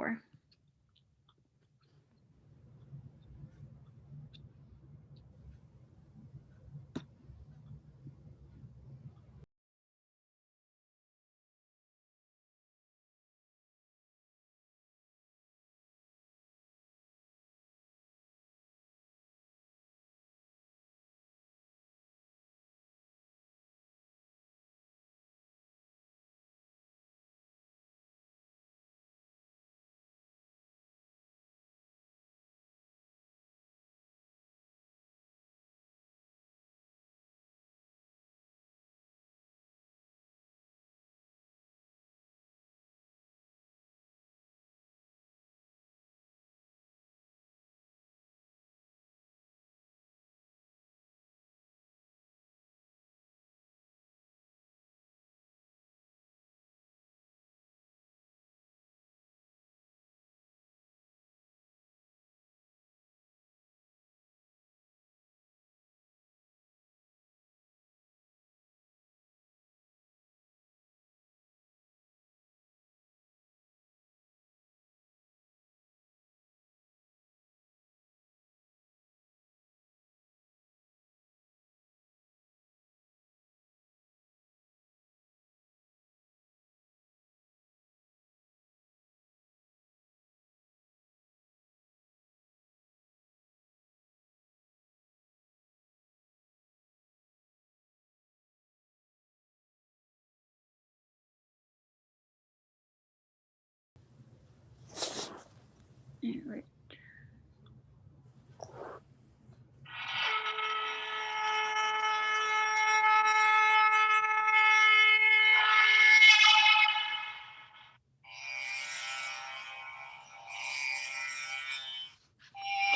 for. Right.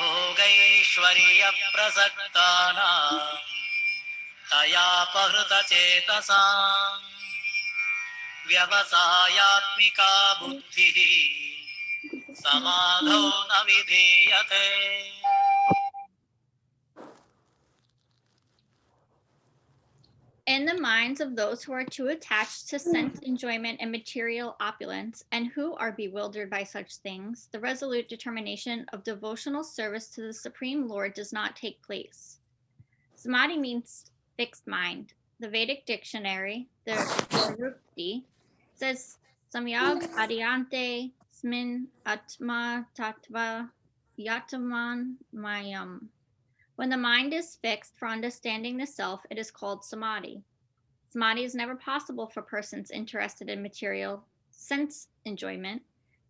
भोगैश्वर्यप्रसक्तानां तयापहृतचेतसां व्यवसायात्मिका बुद्धिः समाधौ न विधीयते. In the minds of those who are too attached to sense enjoyment and material opulence, and who are bewildered by such things, the resolute determination of devotional service to the Supreme Lord does not take place. Samadhi means fixed mind. The Vedic dictionary, the Rupti, says Samyag Adhyante Smin Atma Tattva Yataman Mayam. When the mind is fixed for understanding the self, it is called samadhi. Samadhi is never possible for persons interested in material sense enjoyment,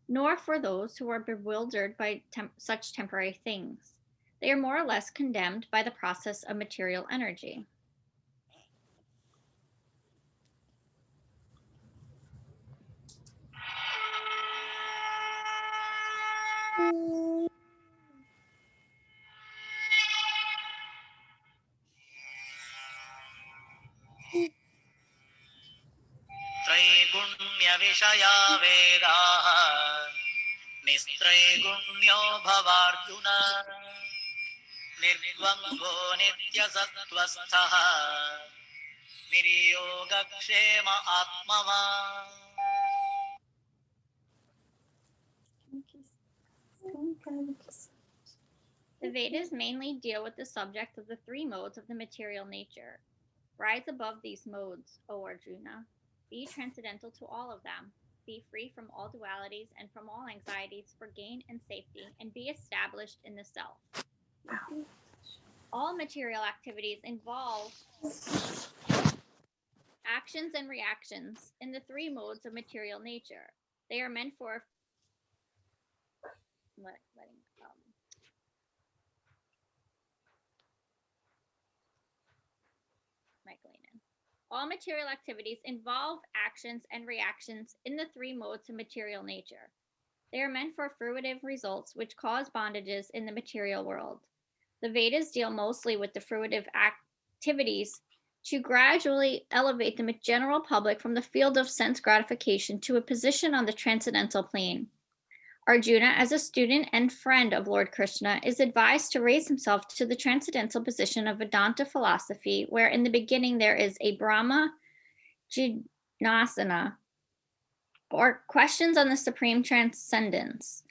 nor for those who are bewildered by such temporary things. They are more or less condemned by the process of material energy. त्रैगुण्यविषया वेदाः निस्त्रैगुण्यो भवार्जुन निर्द्वन्द्वो नित्यसत्त्वस्थः निर्योगक्षेम आत्मवान्. The Vedas mainly deal with the subject of the three modes of the material nature. Rise above these modes, O Arjuna. Be transcendental to all of them. Be free from all dualities and from all anxieties for gain and safety, and be established in the self. All material activities involve actions and reactions in the three modes of material nature. They are meant for All material activities involve actions and reactions in the three modes of material nature. They are meant for fruitive results which cause bondages in the material world. The Vedas deal mostly with the fruitive activities to gradually elevate the general public from the field of sense gratification to a position on the transcendental plane. Arjuna, as a student and friend of Lord Krishna, is advised to raise himself to the transcendental position of Vedanta philosophy, where in the beginning there is a Brahma Jnasana, or questions on the supreme transcendence.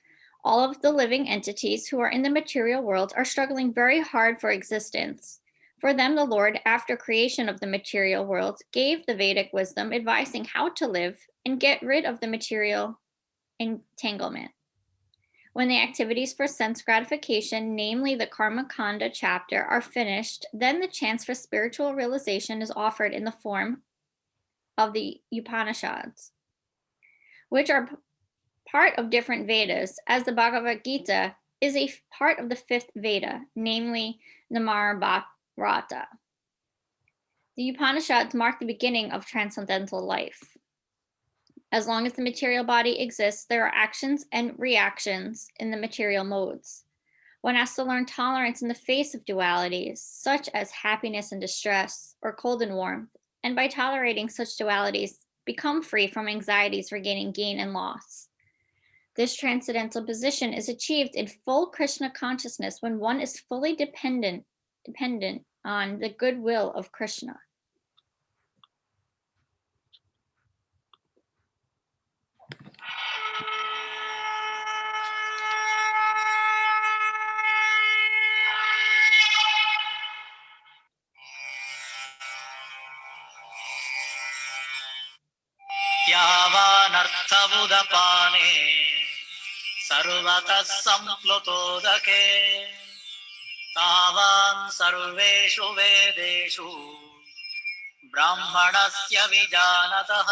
All of the living entities who are in the material world are struggling very hard for existence. For them, the Lord, after creation of the material world, gave the Vedic wisdom advising how to live and get rid of the material entanglement. When the activities for sense gratification, namely the Karma Kanda chapter, are finished, then the chance for spiritual realization is offered in the form of the Upanishads, which are part of different Vedas, as the Bhagavad Gita is a part of the fifth Veda, namely the Mahabharata. The Upanishads mark the beginning of transcendental life. As long as the material body exists, there are actions and reactions in the material modes. One has to learn tolerance in the face of dualities, such as happiness and distress, or cold and warmth, and by tolerating such dualities, become free from anxieties regarding gain and loss. This transcendental position is achieved in full Krishna consciousness when one is fully dependent on the goodwill of Krishna. यावानर्थमुदपाने सर्वतः सम्प्लुतोदके तावान् सर्वेषु वेदेषु ब्राह्मणस्य विजानतः.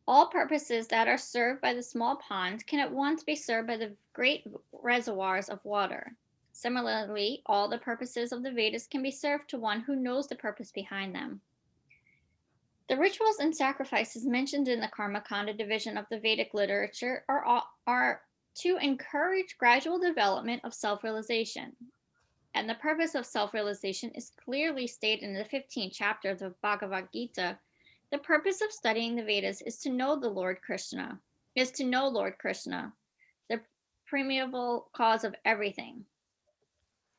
All purposes that are served by the small pond can at once be served by the great reservoirs of water. Similarly, all the purposes of the Vedas can be served to one who knows the purpose behind them. The rituals and sacrifices mentioned in the Karmakanda division of the Vedic literature are to encourage gradual development of self-realization. And the purpose of self-realization is clearly stated in the 15th chapter of the Bhagavad Gita. The purpose of studying the Vedas is to know Lord Krishna, the primeval cause of everything.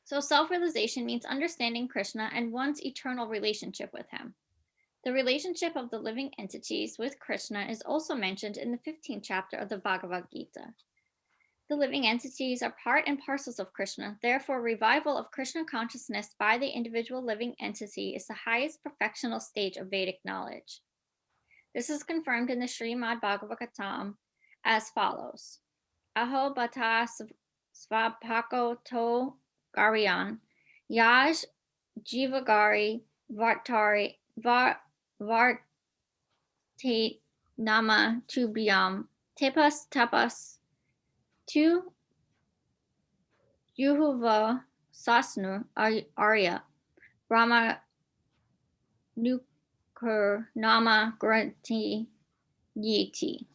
So self-realization means understanding Krishna and one's eternal relationship with him. The relationship of the living entities with Krishna is also mentioned in the 15th chapter of the Bhagavad Gita. The living entities are part and parcels of Krishna. Therefore, revival of Krishna consciousness by the individual living entity is the highest perfectional stage of Vedic knowledge. This is confirmed in the Srimad Bhagavatam as follows. Aho bata svapako to gariyan, yaj jivagari vartari varte nama tubhyam, tapas tu Yuhuva Sasnu Arya Brahma Nukur Nama Granti Yiti.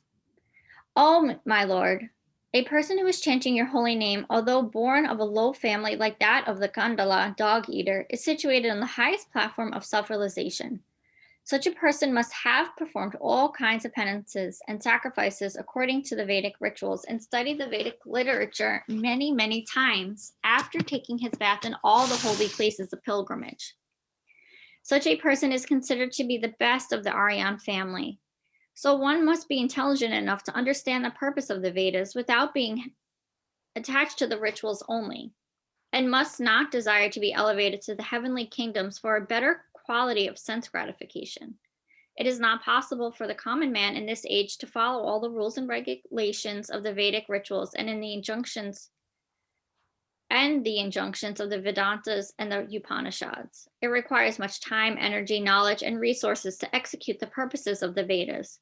Oh, my Lord, a person who is chanting your holy name, although born of a low family like that of the Kandala dog eater, is situated on the highest platform of self-realization. Such a person must have performed all kinds of penances and sacrifices according to the Vedic rituals and studied the Vedic literature many, many times after taking his bath in all the holy places of pilgrimage. Such a person is considered to be the best of the Aryan family. So one must be intelligent enough to understand the purpose of the Vedas without being attached to the rituals only, and must not desire to be elevated to the heavenly kingdoms for a better quality of sense gratification. It is not possible for the common man in this age to follow all the rules and regulations of the Vedic rituals and the injunctions of the Vedantas and the Upanishads. It requires much time, energy, knowledge, and resources to execute the purposes of the Vedas.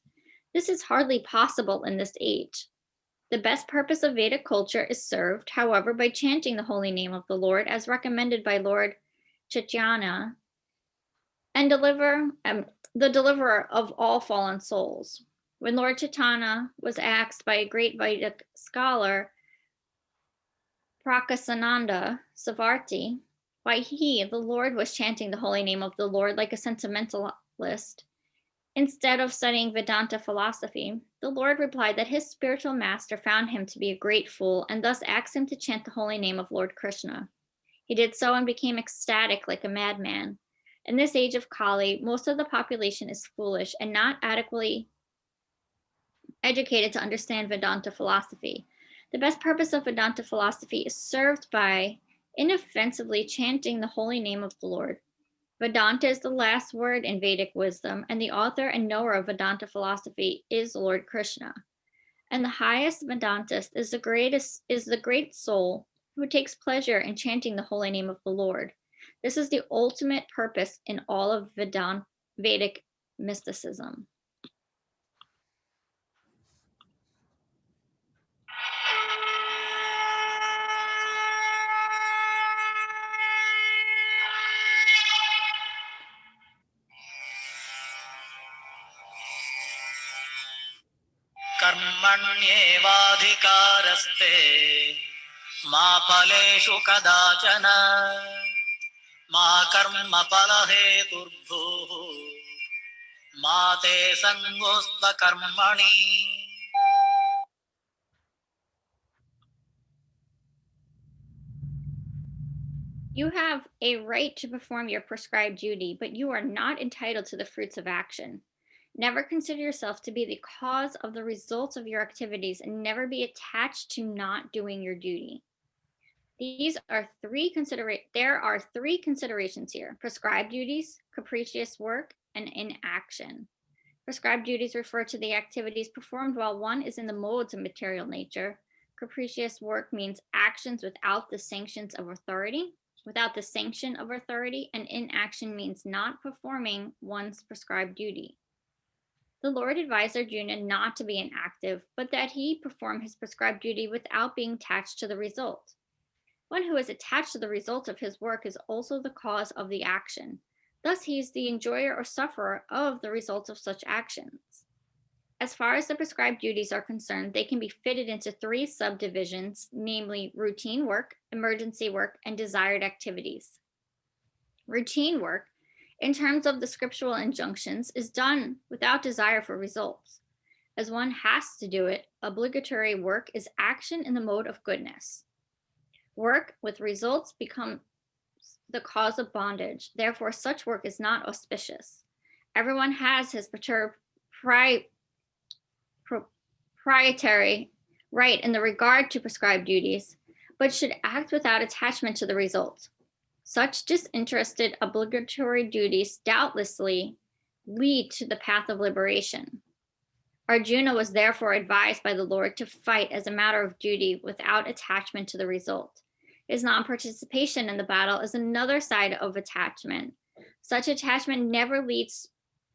This is hardly possible in this age. The best purpose of Vedic culture is served, however, by chanting the holy name of the Lord as recommended by Lord Chaitanya and the deliverer of all fallen souls. When Lord Chaitanya was asked by a great Vedic scholar, Prakasananda Savarti, why he, the Lord, was chanting the holy name of the Lord like a sentimentalist, instead of studying Vedanta philosophy, the Lord replied that his spiritual master found him to be a great fool and thus asked him to chant the holy name of Lord Krishna. He did so and became ecstatic like a madman. In this age of Kali, most of the population is foolish and not adequately educated to understand Vedanta philosophy. The best purpose of Vedanta philosophy is served by inoffensively chanting the holy name of the Lord. Vedanta is the last word in Vedic wisdom, and the author and knower of Vedanta philosophy is Lord Krishna. And the highest Vedantist is the great soul who takes pleasure in chanting the holy name of the Lord. This is the ultimate purpose in all of Vedic mysticism. कर्मण्येवाधिकारस्ते मा फलेषु कदाचन मा कर्मफलहेतुर्भूः मा ते सङ्गोऽस्त्वकर्मणि. You have a right to perform your prescribed duty, but you are not entitled to the fruits of action. Never consider yourself to be the cause of the results of your activities, and never be attached to not doing your duty. There are three considerations here: prescribed duties, capricious work, and inaction. Prescribed duties refer to the activities performed while one is in the modes of material nature. Capricious work means actions without the sanction of authority, and inaction means not performing one's prescribed duty. The Lord advised Arjuna not to be inactive, but that he perform his prescribed duty without being attached to the result. One who is attached to the result of his work is also the cause of the action. Thus, he is the enjoyer or sufferer of the results of such actions. As far as the prescribed duties are concerned, they can be fitted into three subdivisions, namely routine work, emergency work, and desired activities. Routine work, in terms of the scriptural injunctions, is done without desire for results. As one has to do it, obligatory work is action in the mode of goodness. Work with results becomes the cause of bondage. Therefore, such work is not auspicious. Everyone has his proprietary right in the regard to prescribed duties, but should act without attachment to the result. Such disinterested obligatory duties doubtlessly lead to the path of liberation. Arjuna was therefore advised by the Lord to fight as a matter of duty without attachment to the result. His non-participation in the battle is another side of attachment. Such attachment never leads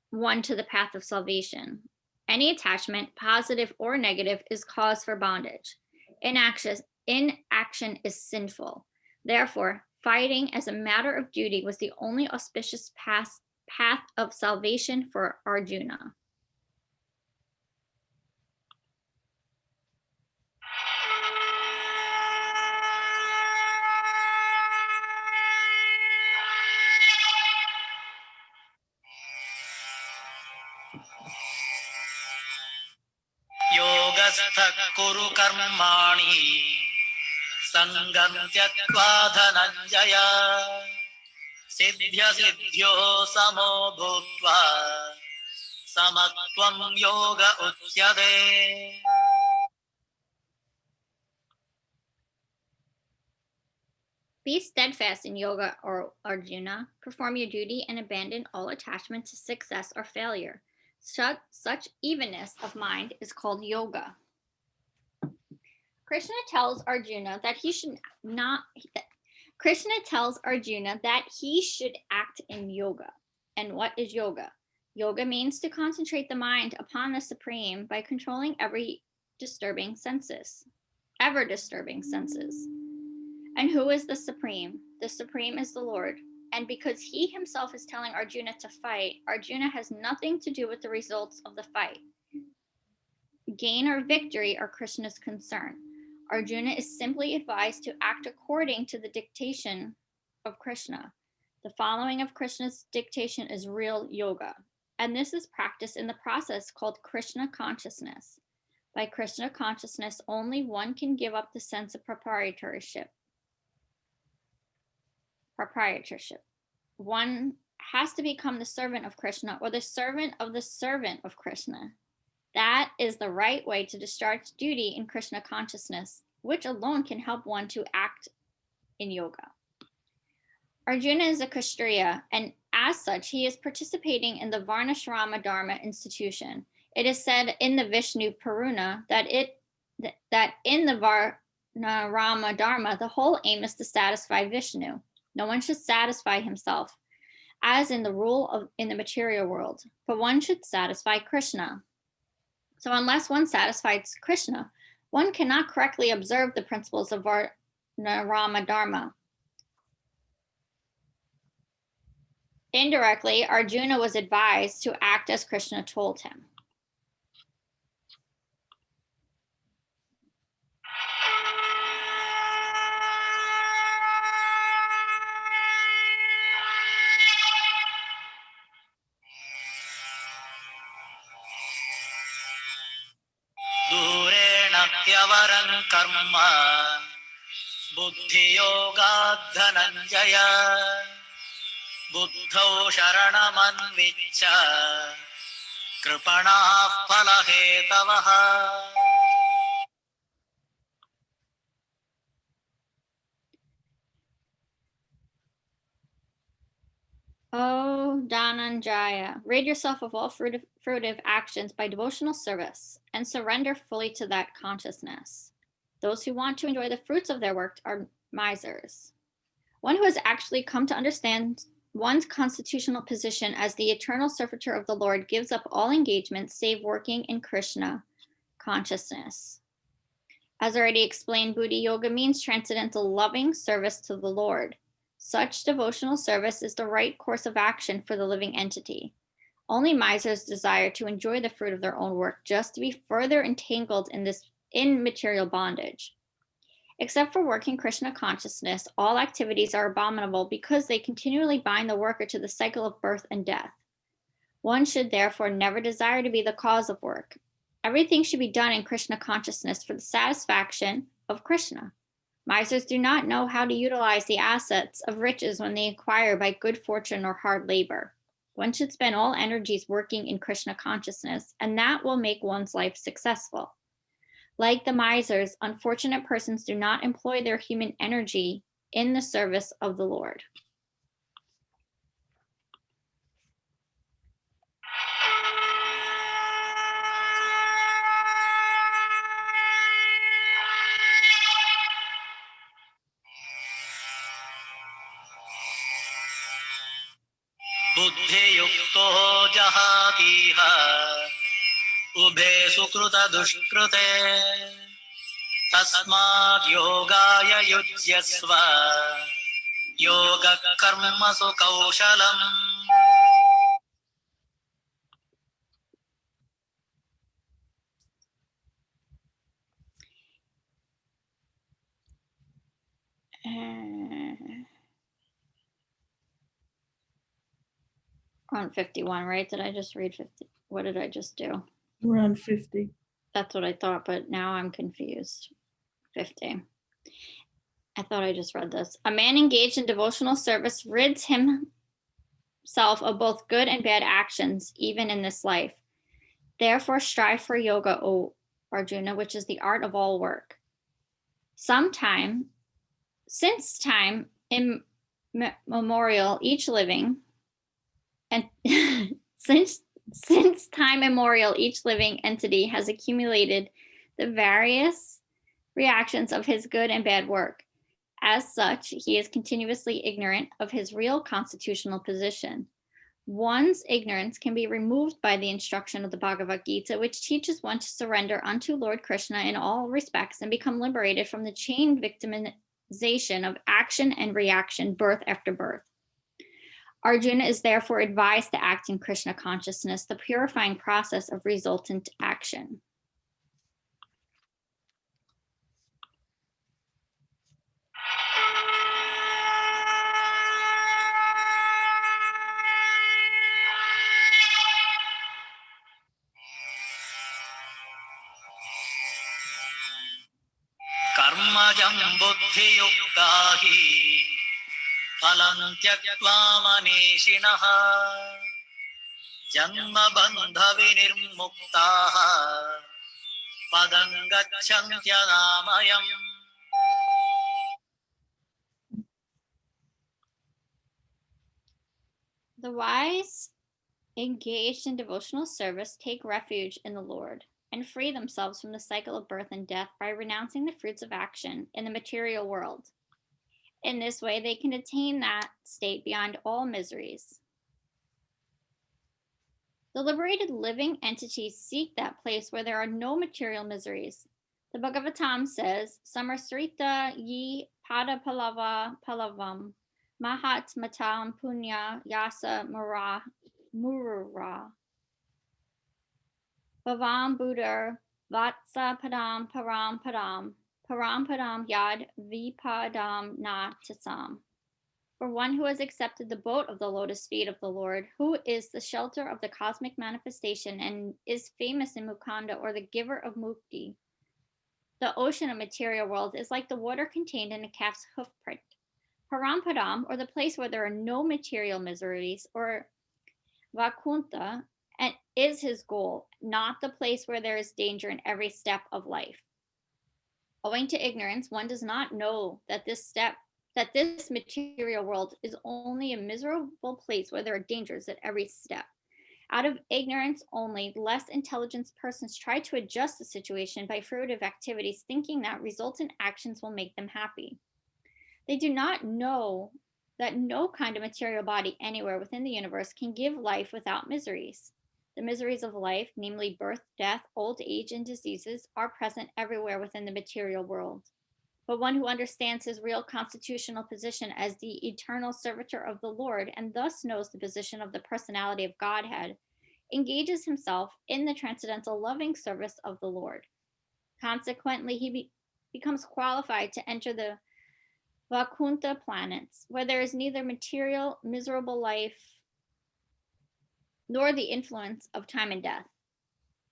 one to the path of salvation. Any attachment, positive or negative, is cause for bondage. Inaction is sinful. Therefore, fighting as a matter of duty was the only auspicious path of salvation for Arjuna. योगस्थः कुरु कर्माणि सङ्गं त्यक्त्वा धनञ्जय सिद्ध्यसिद्ध्यो समो भूत्वा समत्वं योग उच्यते. Be steadfast in yoga, or Arjuna. Perform your duty and abandon all attachment to success or failure. Such evenness of mind is called yoga. Krishna tells Arjuna that he should act in yoga. And what is yoga? Yoga means to concentrate the mind upon the Supreme by controlling ever disturbing senses. And who is the Supreme? The Supreme is the Lord. And because he himself is telling Arjuna to fight, Arjuna has nothing to do with the results of the fight. Gain or victory are Krishna's concern. Arjuna is simply advised to act according to the dictation of Krishna. The following of Krishna's dictation is real yoga. And this is practiced in the process called Krishna consciousness. By Krishna consciousness, only one can give up the sense of proprietorship. One has to become the servant of Krishna or the servant of Krishna. That is the right way to discharge duty in Krishna consciousness, which alone can help one to act in yoga. Arjuna is a Kshatriya, and as such, he is participating in the Varnashrama Dharma institution. It is said in the Vishnu Purana that in the Varnashrama Dharma, the whole aim is to satisfy Vishnu. No one should satisfy himself, as in the rule in the material world, but one should satisfy Krishna. So unless one satisfies Krishna, one cannot correctly observe the principles of Varnashrama Dharma. Indirectly, Arjuna was advised to act as Krishna told him. दूरेण ह्यवरं कर्म बुद्धियोगात् धनञ्जय बुद्धौ शरणमन्विच्छ कृपणाः फलहेतवः. O Dhananjaya, rid yourself of all fruitive actions by devotional service and surrender fully to that consciousness. Those who want to enjoy the fruits of their work are misers. One who has actually come to understand one's constitutional position as the eternal servitor of the Lord gives up all engagements save working in Krishna consciousness. As already explained, Buddhi Yoga means transcendental loving service to the Lord. Such devotional service is the right course of action for the living entity. Only misers desire to enjoy the fruit of their own work, just to be further entangled in material bondage. Except for working Krishna consciousness, all activities are abominable because they continually bind the worker to the cycle of birth and death. One should therefore never desire to be the cause of work. Everything should be done in Krishna consciousness for the satisfaction of Krishna. Misers do not know how to utilize the assets of riches when they acquire by good fortune or hard labor. One should spend all energies working in Krishna consciousness, and that will make one's life successful. Like the misers, unfortunate persons do not employ their human energy in the service of the Lord. बुद्धियुक्तो जहातीह उभे सुकृत दुष्कृते तस्माद् योगाय युज्यस्व योगः कर्मसु कौशलम्. On 51, right? Did I just read 50? What did I just do? We're on 50. That's what I thought, but now I'm confused. 50. I thought I just read this. A man engaged in devotional service rids himself of both good and bad actions, even in this life. Therefore, strive for yoga, O Arjuna, which is the art of all work. Since time immemorial, each living entity has accumulated the various reactions of his good and bad work. As such, he is continuously ignorant of his real constitutional position. One's ignorance can be removed by the instruction of the Bhagavad Gita, which teaches one to surrender unto Lord Krishna in all respects and become liberated from the chain victimization of action and reaction, birth after birth. Arjuna is therefore advised to act in Krishna consciousness, the purifying process of resultant action. कर्मजं बुद्धियुक्ता हि फलं त्यक्त्वा मनीषिणः जन्मबन्धविनिर्मुक्ताः पदं गच्छन्त्यनामयम्. The wise, engaged in devotional service, take refuge in the Lord and free themselves from the cycle of birth and death by renouncing the fruits of action in the material world. In this way, they can attain that state beyond all miseries. The liberated living entities seek that place where there are no material miseries. The Bhagavatam says, Samasrita yi pada palava palavam mahat matam punya yasa murura bhavam buddhar vatsa padam param padam yad vipadam na tasam. For one who has accepted the boat of the lotus feet of the Lord, who is the shelter of the cosmic manifestation and is famous in Mukunda, or the giver of mukti. The ocean of material world is like the water contained in a calf's hoof print. Parampadam, or the place where there are no material miseries, or Vakunta, and is his goal, not the place where there is danger in every step of life. Owing to ignorance, one does not know that this material world is only a miserable place where there are dangers at every step. Out of ignorance only, less intelligent persons try to adjust the situation by fruitive activities, thinking that resultant actions will make them happy. They do not know that no kind of material body anywhere within the universe can give life without miseries. The miseries of life, namely birth, death, old age, and diseases, are present everywhere within the material world. But one who understands his real constitutional position as the eternal servitor of the Lord, and thus knows the position of the personality of Godhead, engages himself in the transcendental loving service of the Lord. Consequently, he becomes qualified to enter the Vakunta planets, where there is neither material, miserable life, nor the influence of time and death.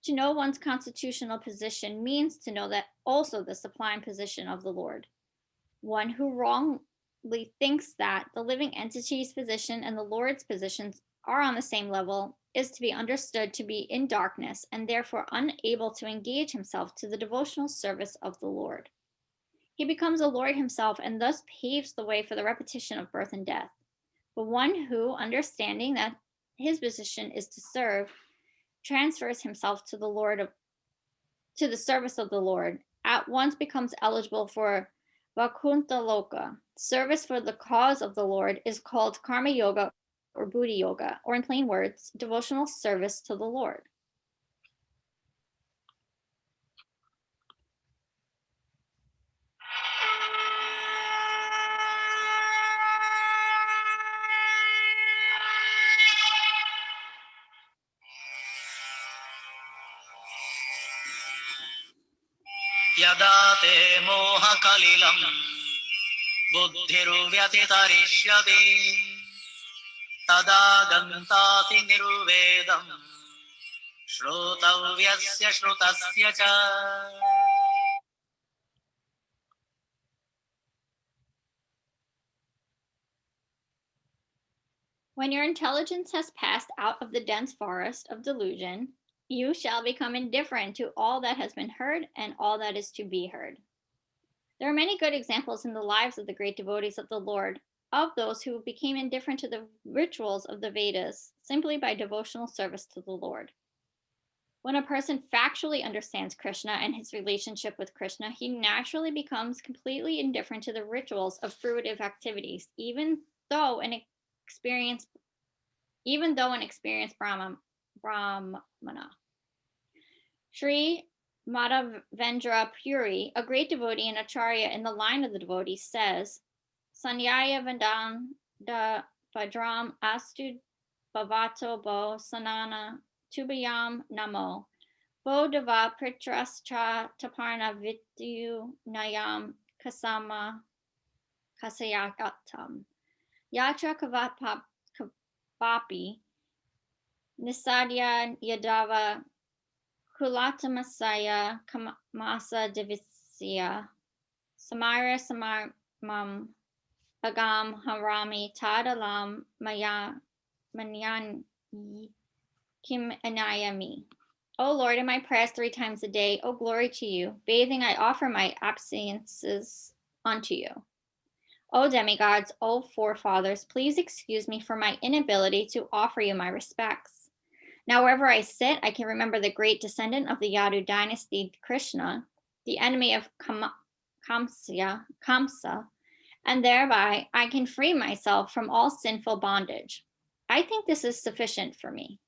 To know one's constitutional position means to know that also the sublime position of the Lord. One who wrongly thinks that the living entity's position and the Lord's positions are on the same level is to be understood to be in darkness and therefore unable to engage himself to the devotional service of the Lord. He becomes a Lord himself and thus paves the way for the repetition of birth and death. But one who, understanding that his position is to serve, transfers himself to the service of the Lord, at once becomes eligible for Vakunta Loka. Service for the cause of the Lord is called Karma Yoga or Buddhi Yoga, or in plain words, devotional service to the Lord. यदा ते मोहकलिलं बुद्धिर्व्यतितरिष्यति तदा गन्तासि निर्वेदम् श्रोतव्यस्य श्रुतस्य च. When your intelligence has passed out of the dense forest of delusion, you shall become indifferent to all that has been heard and all that is to be heard. There are many good examples in the lives of the great devotees of the Lord, of those who became indifferent to the rituals of the Vedas simply by devotional service to the Lord. When a person factually understands Krishna and his relationship with Krishna, he naturally becomes completely indifferent to the rituals of fruitive activities, even though an experienced Brahmana. Sri Madhavendra Puri, a great devotee and acharya in the line of the devotees, says, Sanyaya Vandanda Bhadram Astu Bhavato Bo Sanana Tubayam Namo Bo Deva Pritrascha Taparna Vidyu Nayam Kasama Kasayagatam Yatra Kavapi Nisadya Yadava Kulatamasaya Kamasa Divisya Samara Samarmam Agam Harami Tadalam Maya Manyan Kim Anayami. O Lord, in my prayers 3 times a day, O glory to you. Bathing, I offer my obeisances unto you. O demigods, O forefathers, please excuse me for my inability to offer you my respects. Now, wherever I sit, I can remember the great descendant of the Yadu dynasty, Krishna, the enemy of Kamsa, and thereby I can free myself from all sinful bondage. I think this is sufficient for me.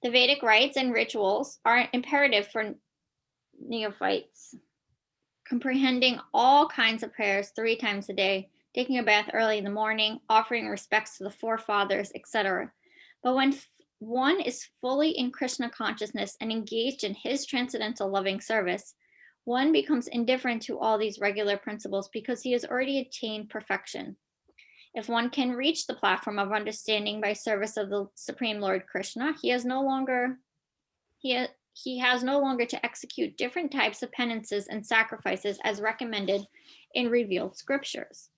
The Vedic rites and rituals are imperative for neophytes, comprehending all kinds of prayers 3 times a day, taking a bath early in the morning, offering respects to the forefathers, etc. But when one is fully in Krishna consciousness and engaged in his transcendental loving service, one becomes indifferent to all these regular principles because he has already attained perfection. If one can reach the platform of understanding by service of the Supreme Lord Krishna, he has no longer to execute different types of penances and sacrifices as recommended in revealed scriptures.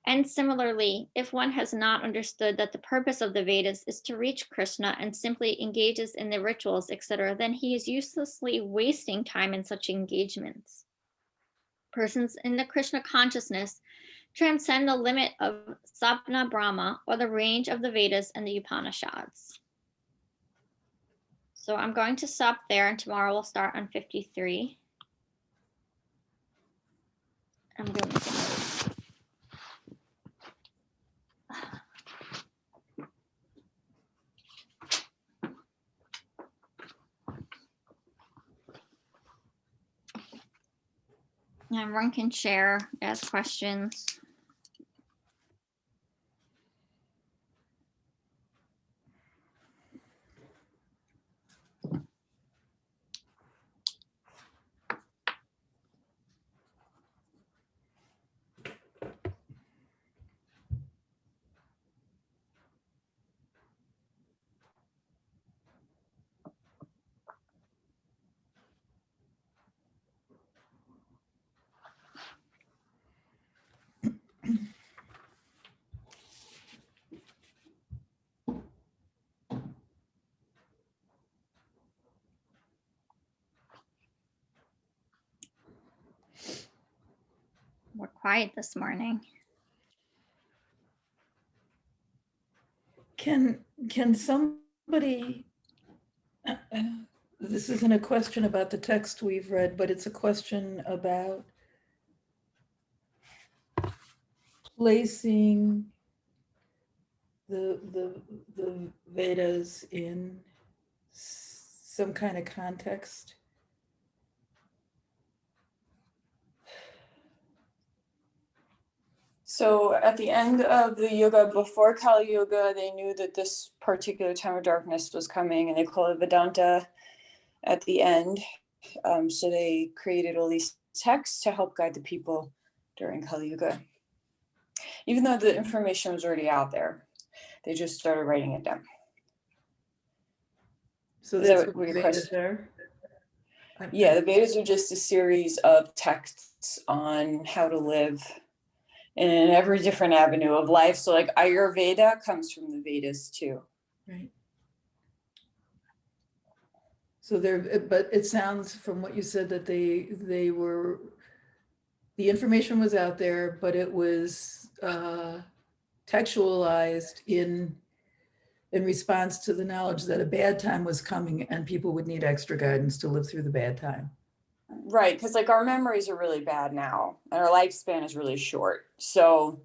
And similarly, if one has not understood that the purpose of the Vedas is to reach Krishna and simply engages in the rituals, etc., then he is uselessly wasting time in such engagements. Persons in the Krishna consciousness transcend the limit of Sapna Brahma, or the range of the Vedas and the Upanishads. So I'm going to stop there, and tomorrow we'll start on 53. I'm going to make a note. And everyone can share, ask questions. We're quiet this morning. Can somebody, this isn't a question about the text we've read, but it's a question about placing the Vedas in some kind of context. So at the end of the Yuga, before Kali Yuga, they knew that this particular time of darkness was coming, and they call it Vedanta at the end. So they created all these texts to help guide the people during Kali Yuga. Even though the information was already out there, they just started writing it down. So that's what the Vedas are? Yeah, the Vedas are just a series of texts on how to live in every different avenue of life. So like Ayurveda comes from the Vedas too. Right. So but it sounds from what you said that they were, the information was out there, but it was textualized in response to the knowledge that a bad time was coming and people would need extra guidance to live through the bad time. Right, because like our memories are really bad now and our lifespan is really short. So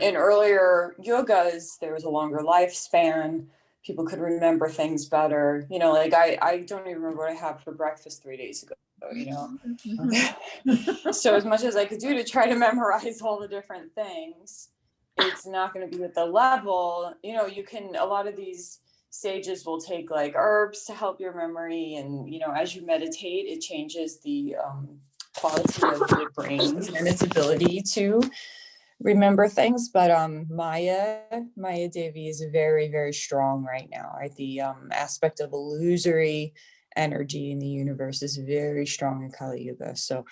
in earlier yogas, there was a longer lifespan. People could remember things better. You know, like I don't even remember what I had for breakfast 3 days ago, you know. Mm-hmm. So as much as I could do to try to memorize all the different things, it's not going to be at the level, you know, a lot of these sages will take like herbs to help your memory. And, you know, as you meditate, it changes the quality of the brain and its ability to remember things. But Maya Devi is very, very strong right now. Right, the aspect of illusory energy in the universe is very strong in Kali Yuga. So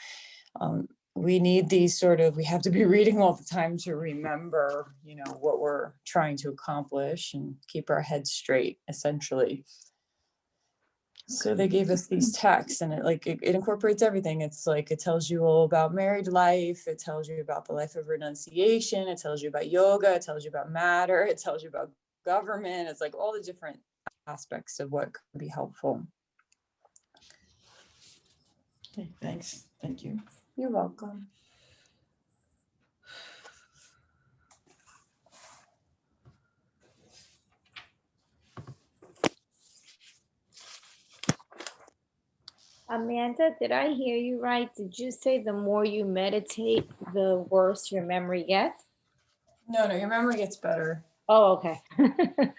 we need these sort of, we have to be reading all the time to remember, you know, what we're trying to accomplish and keep our heads straight, essentially. So they gave us these texts, and it incorporates everything. It's like, it tells you all about married life. It tells you about the life of renunciation. It tells you about yoga. It tells you about matter. It tells you about government. It's like all the different aspects of what could be helpful. Okay, thanks. Thank you. You're welcome. Amanda, did I hear you right? Did you say the more you meditate, the worse your memory gets? No, your memory gets better. Oh, okay.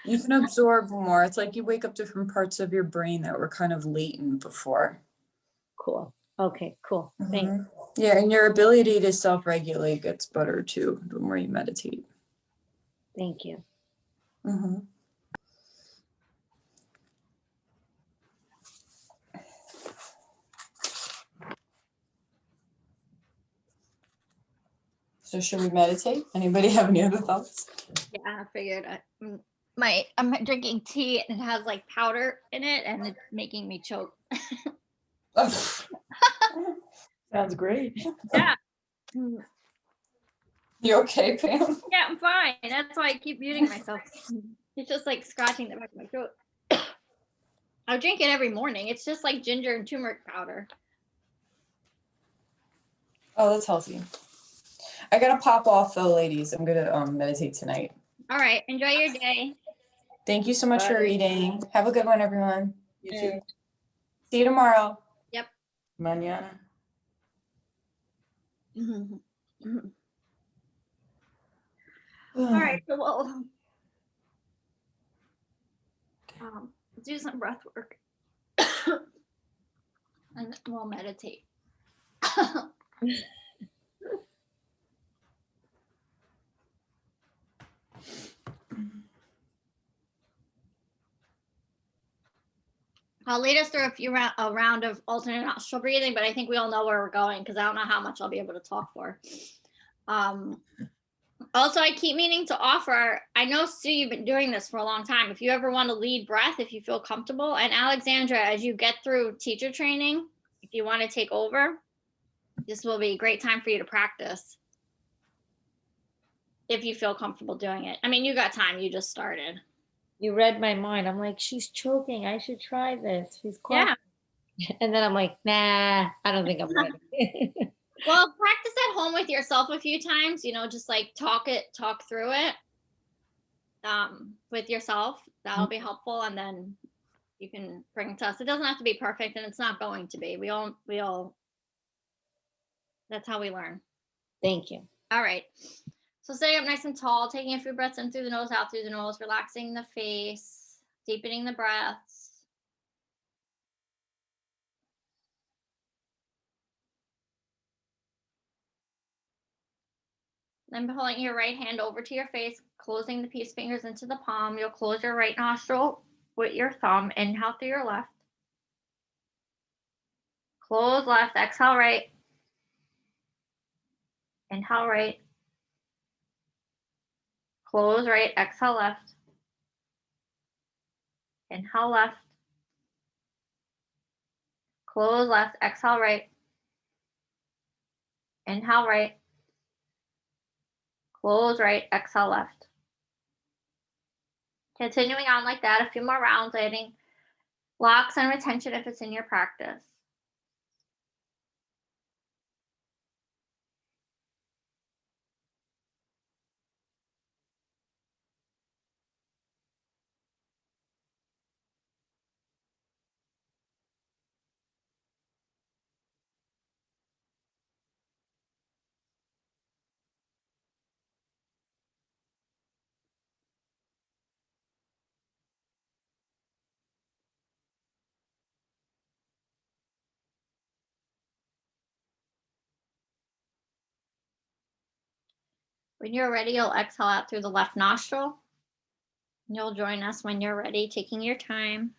You can absorb more. It's like you wake up different parts of your brain that were kind of latent before. Cool. Okay, cool. Thanks. Yeah, and your ability to self-regulate gets better too, the more you meditate. Thank you. So should we meditate? Anybody have any other thoughts? Yeah, I figured I'm drinking tea and it has like powder in it and it's making me choke. Sounds great. Yeah. You okay, Pam? Yeah, I'm fine. That's why I keep muting myself. It's just like scratching the back of my throat. I drink it every morning. It's just like ginger and turmeric powder. Oh, that's healthy. I gotta pop off though, ladies. I'm gonna meditate tonight. All right. Enjoy your day. Thank you so much for Bye. reading. Have a good one, everyone. You too. See you tomorrow. Yep. Mañana. All right. So we'll do some breath work and we'll meditate. I'll lead us through a round of alternate nostril breathing, but I think we all know where we're going because I don't know how much I'll be able to talk for. Also, I keep meaning to offer, I know, Sue, you've been doing this for a long time. If you ever want to lead breath, if you feel comfortable, and Alexandra, as you get through teacher training, if you want to take over, this will be a great time for you to practice. If you feel comfortable doing it. I mean, you got time, you just started. You read my mind. I'm like, she's choking. I should try this. She's coughing. Yeah. And then I'm like, nah, I don't think I'm ready. Well, practice at home with yourself a few times, just like talk through it with yourself. That'll be helpful. And then you can bring it to us. It doesn't have to be perfect, and it's not going to be. We all, that's how we learn. Thank you. All right. So sitting up nice and tall, taking a few breaths in through the nose, out through the nose, relaxing the face, deepening the breaths. Then pulling your right hand over to your face, closing the peace fingers into the palm. You'll close your right nostril with your thumb. Inhale through your left. Close left, exhale right. Inhale right. Close right, exhale left. Inhale left. Close left, exhale right. Inhale right. Close right, exhale left. Continuing on like that, a few more rounds, adding locks and retention if it's in your practice. When you're ready, you'll exhale out through the left nostril. You'll join us when you're ready, taking your time.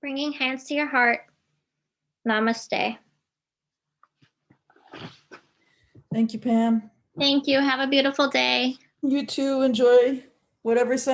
Bringing hands to your heart. Namaste. Thank you, Pam. Thank you. Have a beautiful day. You too. Enjoy whatever sun